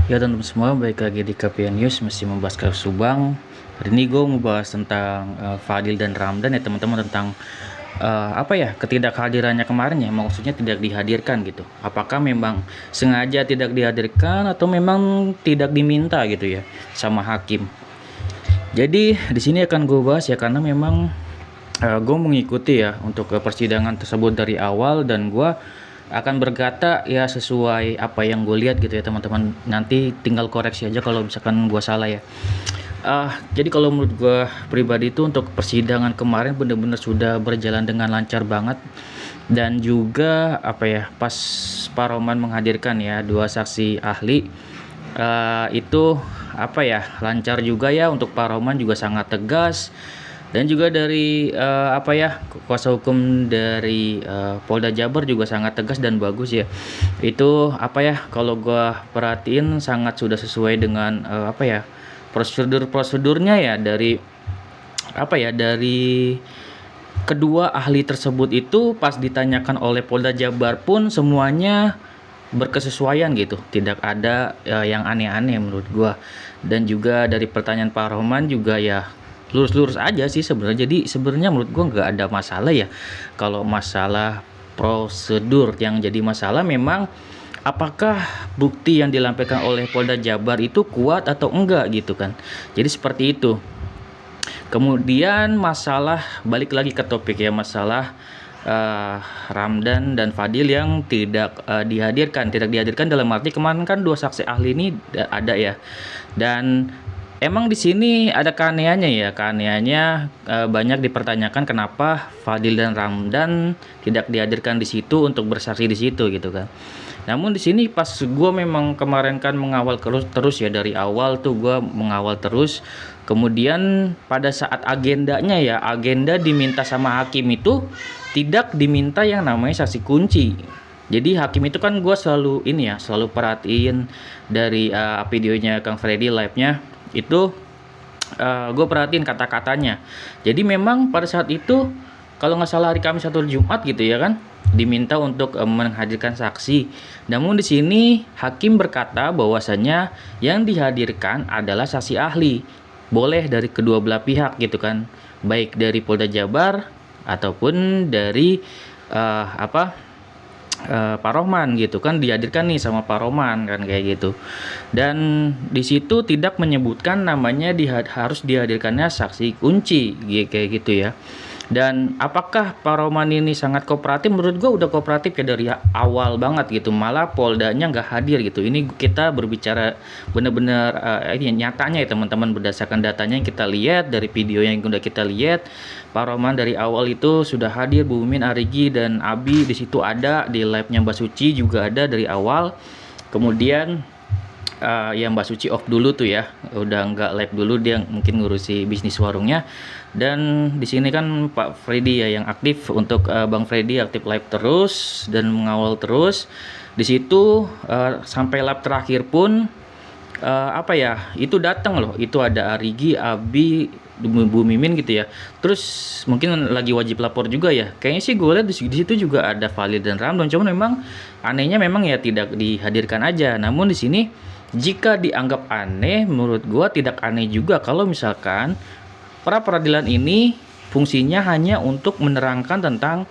Ya teman-teman semua, balik lagi di KPN News, masih membahas kasus Subang. Hari ini gue mau bahas tentang Fadil dan Ramdan ya teman-teman, tentang ketidakhadirannya kemarin ya, maksudnya tidak dihadirkan gitu. Apakah memang sengaja tidak dihadirkan atau memang tidak diminta gitu ya sama hakim. Jadi di sini akan gue bahas ya, karena memang gue mengikuti ya untuk persidangan tersebut dari awal, dan gue akan berkata ya sesuai apa yang gue lihat gitu ya teman-teman. Nanti tinggal koreksi aja kalau misalkan gue salah ya. Jadi kalau menurut gue pribadi itu untuk persidangan kemarin benar-benar sudah berjalan dengan lancar banget, dan juga pas Pak Roman menghadirkan ya dua saksi ahli, itu lancar juga ya. Untuk Pak Roman juga sangat tegas, dan juga dari kuasa hukum dari Polda Jabar juga sangat tegas dan bagus ya. Itu kalau gua perhatiin sangat sudah sesuai dengan prosedurnya ya, dari dari kedua ahli tersebut. Itu pas ditanyakan oleh Polda Jabar pun semuanya berkesesuaian gitu, tidak ada yang aneh-aneh menurut gua. Dan juga dari pertanyaan Pak Roman juga ya lurus-lurus aja sih sebenarnya. Jadi sebenarnya menurut gua nggak ada masalah ya. Kalau masalah prosedur yang jadi masalah memang apakah bukti yang dilampirkan oleh Polda Jabar itu kuat atau enggak gitu kan. Jadi seperti itu. Kemudian masalah, balik lagi ke topik ya, masalah Ramdan dan Fadil yang tidak dihadirkan dalam arti kemarin kan dua saksi ahli ini ada ya. Dan emang di sini ada keanehannya ya, banyak dipertanyakan kenapa Fadil dan Ramdan tidak dihadirkan di situ untuk bersaksi di situ gitu kan. Namun di sini pas gue memang kemarin kan mengawal terus ya, dari awal tuh gue mengawal terus. Kemudian pada saat agendanya ya, agenda diminta sama hakim itu tidak diminta yang namanya saksi kunci. Jadi hakim itu kan gue selalu perhatiin dari videonya Kang Freddy live-nya itu, gue perhatiin kata-katanya. Jadi memang pada saat itu kalau nggak salah hari Kamis atau Jumat gitu ya kan, diminta untuk menghadirkan saksi. Namun di sini hakim berkata bahwasanya yang dihadirkan adalah saksi ahli, boleh dari kedua belah pihak gitu kan, baik dari Polda Jabar ataupun dari Pak Roman gitu kan, dihadirkan nih sama Pak Roman kan kayak gitu. Dan di situ tidak menyebutkan namanya harus dihadirkannya saksi kunci kayak gitu ya. Dan apakah Pak Roman ini sangat kooperatif? Menurut gue udah kooperatif ya dari awal banget gitu. Malah Poldanya nggak hadir gitu. Ini kita berbicara benar-benar nyatanya ya teman-teman, berdasarkan datanya yang kita lihat dari video yang udah kita lihat. Pak Roman dari awal itu sudah hadir, Bu Mimin, Arigi, dan Abi di situ ada, di live-nya Mbak Suci juga ada dari awal. Kemudian yang Mbak Suci off dulu tuh ya, udah nggak live dulu, dia mungkin ngurusi bisnis warungnya. Dan di sini kan Pak Freddy ya yang aktif, untuk Bang Freddy aktif live terus dan mengawal terus di situ sampai live terakhir pun itu datang loh, itu ada Arigi, Abi, Bu Mimin gitu ya. Terus mungkin lagi wajib lapor juga ya. Kayaknya sih gue lihat di situ juga ada Fadil dan Ramdan. Cuman memang anehnya memang ya tidak dihadirkan aja. Namun di sini jika dianggap aneh, menurut gue tidak aneh juga kalau misalkan pra peradilan ini fungsinya hanya untuk menerangkan tentang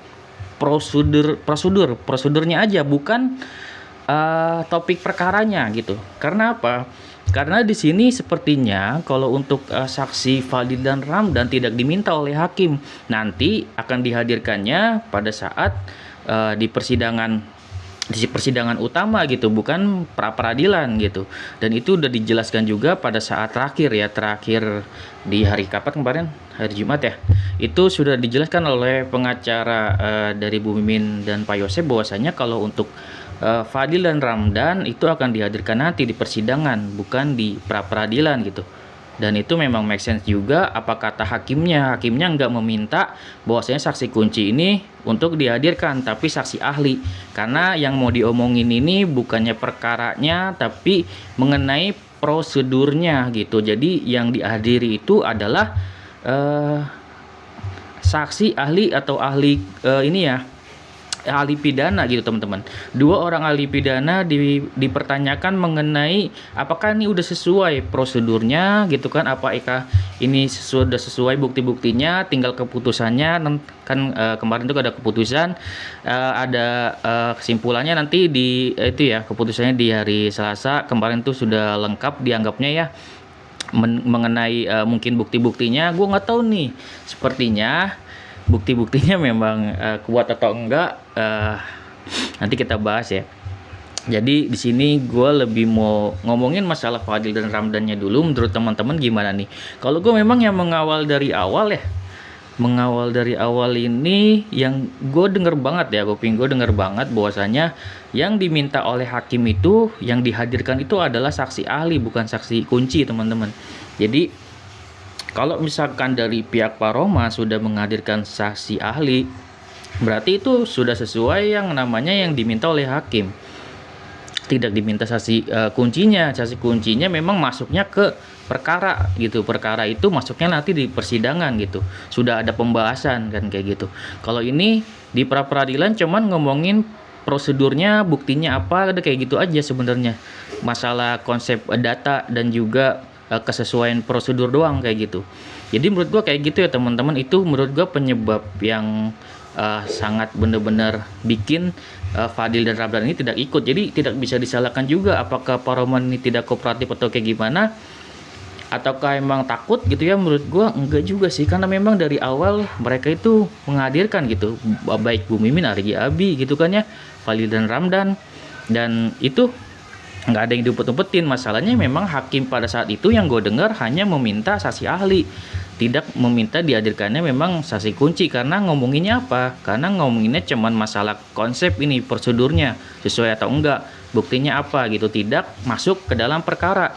prosedurnya aja, bukan topik perkaranya gitu. Karena apa? Karena di sini sepertinya kalau untuk saksi Fadil dan Ramdan tidak diminta oleh hakim, nanti akan dihadirkannya pada saat di persidangan utama gitu, bukan pra peradilan gitu. Dan itu udah dijelaskan juga pada saat terakhir di hari kapan kemarin, hari Jumat ya. Itu sudah dijelaskan oleh pengacara dari Bu Mimin dan Pak Yosep bahwasanya kalau untuk Fadil dan Ramdan itu akan dihadirkan nanti di persidangan, bukan di pra peradilan gitu. Dan itu memang make sense juga. Apa kata hakimnya nggak meminta bahwasanya saksi kunci ini untuk dihadirkan, tapi saksi ahli, karena yang mau diomongin ini bukannya perkaranya tapi mengenai prosedurnya gitu. Jadi yang dihadiri itu adalah saksi ahli atau ahli ahli pidana gitu teman-teman. Dua orang ahli pidana dipertanyakan mengenai apakah ini udah sesuai prosedurnya gitu kan, apakah ini sudah sesuai bukti-buktinya, tinggal keputusannya kan. Kemarin itu ada keputusan, ada kesimpulannya nanti di itu ya, keputusannya di hari Selasa. Kemarin tuh sudah lengkap dianggapnya ya. Mengenai mungkin bukti-buktinya gue nggak tahu nih, sepertinya bukti-buktinya memang kuat atau enggak, nanti kita bahas ya. Jadi di sini gue lebih mau ngomongin masalah Fadil dan Ramdannya dulu. Menurut teman-teman gimana nih? Kalau gue memang yang mengawal dari awal ya, mengawal dari awal ini yang gue denger banget ya, kuping gue denger banget bahwasanya yang diminta oleh hakim itu, yang dihadirkan itu adalah saksi ahli, bukan saksi kunci teman-teman. Jadi kalau misalkan dari pihak Pak Roma sudah menghadirkan saksi ahli, berarti itu sudah sesuai yang namanya yang diminta oleh hakim. Tidak diminta saksi kuncinya. Saksi kuncinya memang masuknya ke perkara gitu. Perkara itu masuknya nanti di persidangan gitu. Sudah ada pembahasan kan kayak gitu. Kalau ini di pra peradilan cuman ngomongin prosedurnya, buktinya apa, ada kayak gitu aja sebenarnya. Masalah konsep data dan juga kesesuaian prosedur doang kayak gitu. Jadi menurut gua kayak gitu ya teman-teman, itu menurut gua penyebab yang sangat benar-benar bikin Fadil dan Ramdan ini tidak ikut. Jadi tidak bisa disalahkan juga apakah Pak Roman ini tidak kooperatif atau kayak gimana, ataukah emang takut gitu ya. Menurut gua enggak juga sih, karena memang dari awal mereka itu menghadirkan gitu, baik Bu Mimin, Arigi Abi gitu kan ya, Fadil dan Ramdan, dan itu nggak ada yang diumpet-umpetin. Masalahnya memang hakim pada saat itu yang gue dengar hanya meminta saksi ahli, tidak meminta dihadirkannya memang saksi kunci. Karena ngomonginnya apa? Karena ngomonginnya cuman masalah konsep ini, prosedurnya sesuai atau enggak, buktinya apa gitu, tidak masuk ke dalam perkara.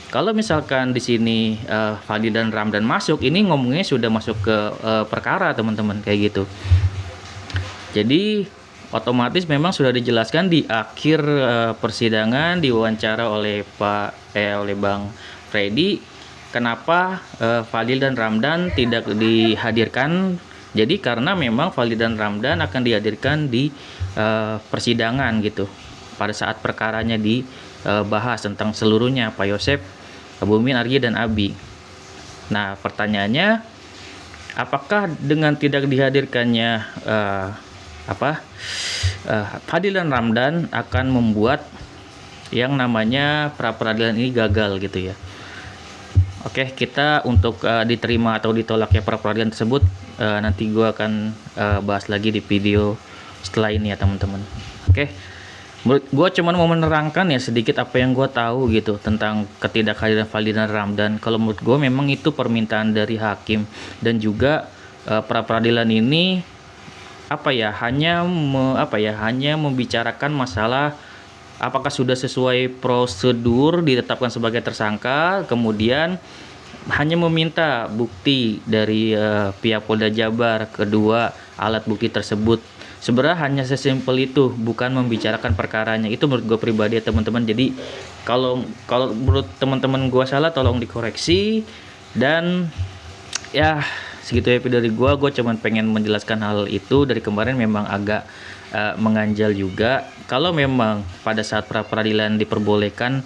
Kalau misalkan di sini Fadil dan Ramdan masuk, ini ngomongnya sudah masuk ke perkara teman-teman kayak gitu. Jadi otomatis memang sudah dijelaskan di akhir persidangan, diwawancara oleh oleh Bang Freddy, kenapa Fadil dan Ramdan tidak dihadirkan. Jadi karena memang Fadil dan Ramdan akan dihadirkan di persidangan gitu, pada saat perkaranya dibahas tentang seluruhnya, Pak Yosep, Bu Mimin, Argi, dan Abi. Nah pertanyaannya, apakah dengan tidak dihadirkannya Fadil dan Ramdan akan membuat yang namanya pra peradilan ini gagal gitu ya. Oke, kita untuk diterima atau ditolaknya pra peradilan tersebut, nanti gue akan bahas lagi di video setelah ini ya teman-teman. Oke, menurut gue cuman mau menerangkan ya sedikit apa yang gue tahu gitu tentang ketidakhadiran Fadil dan Ramdan. Kalau menurut gue memang itu permintaan dari hakim, dan juga pra peradilan ini hanya membicarakan masalah apakah sudah sesuai prosedur ditetapkan sebagai tersangka, kemudian hanya meminta bukti dari pihak Polda Jabar, kedua alat bukti tersebut. Sebenarnya hanya sesimpel itu, bukan membicarakan perkaranya. Itu menurut gue pribadi ya teman-teman. Jadi kalau menurut teman-teman gue salah, tolong dikoreksi. Dan ya segitu ya dari gue cuman pengen menjelaskan hal itu. Dari kemarin memang agak mengganjal juga. Kalau memang pada saat pra peradilan diperbolehkan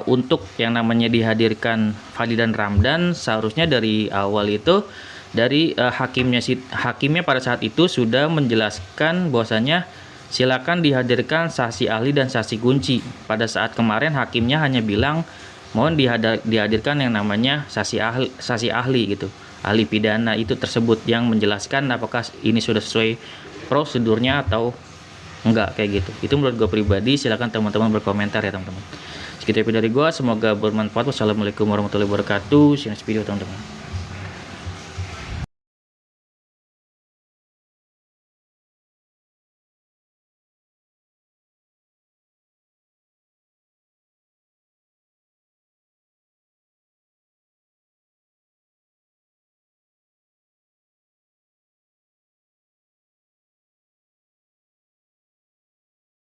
untuk yang namanya dihadirkan Fadil dan Ramdan, seharusnya dari awal itu dari hakimnya pada saat itu sudah menjelaskan bahwasanya silakan dihadirkan saksi ahli dan saksi kunci. Pada saat kemarin hakimnya hanya bilang mohon dihadirkan yang namanya saksi ahli gitu, ahli pidana itu tersebut, yang menjelaskan apakah ini sudah sesuai prosedurnya atau enggak kayak gitu. Itu menurut gue pribadi. Silakan teman-teman berkomentar ya teman-teman. Segitu dari gue, semoga bermanfaat. Wassalamualaikum warahmatullahi wabarakatuh. See you next video teman-teman.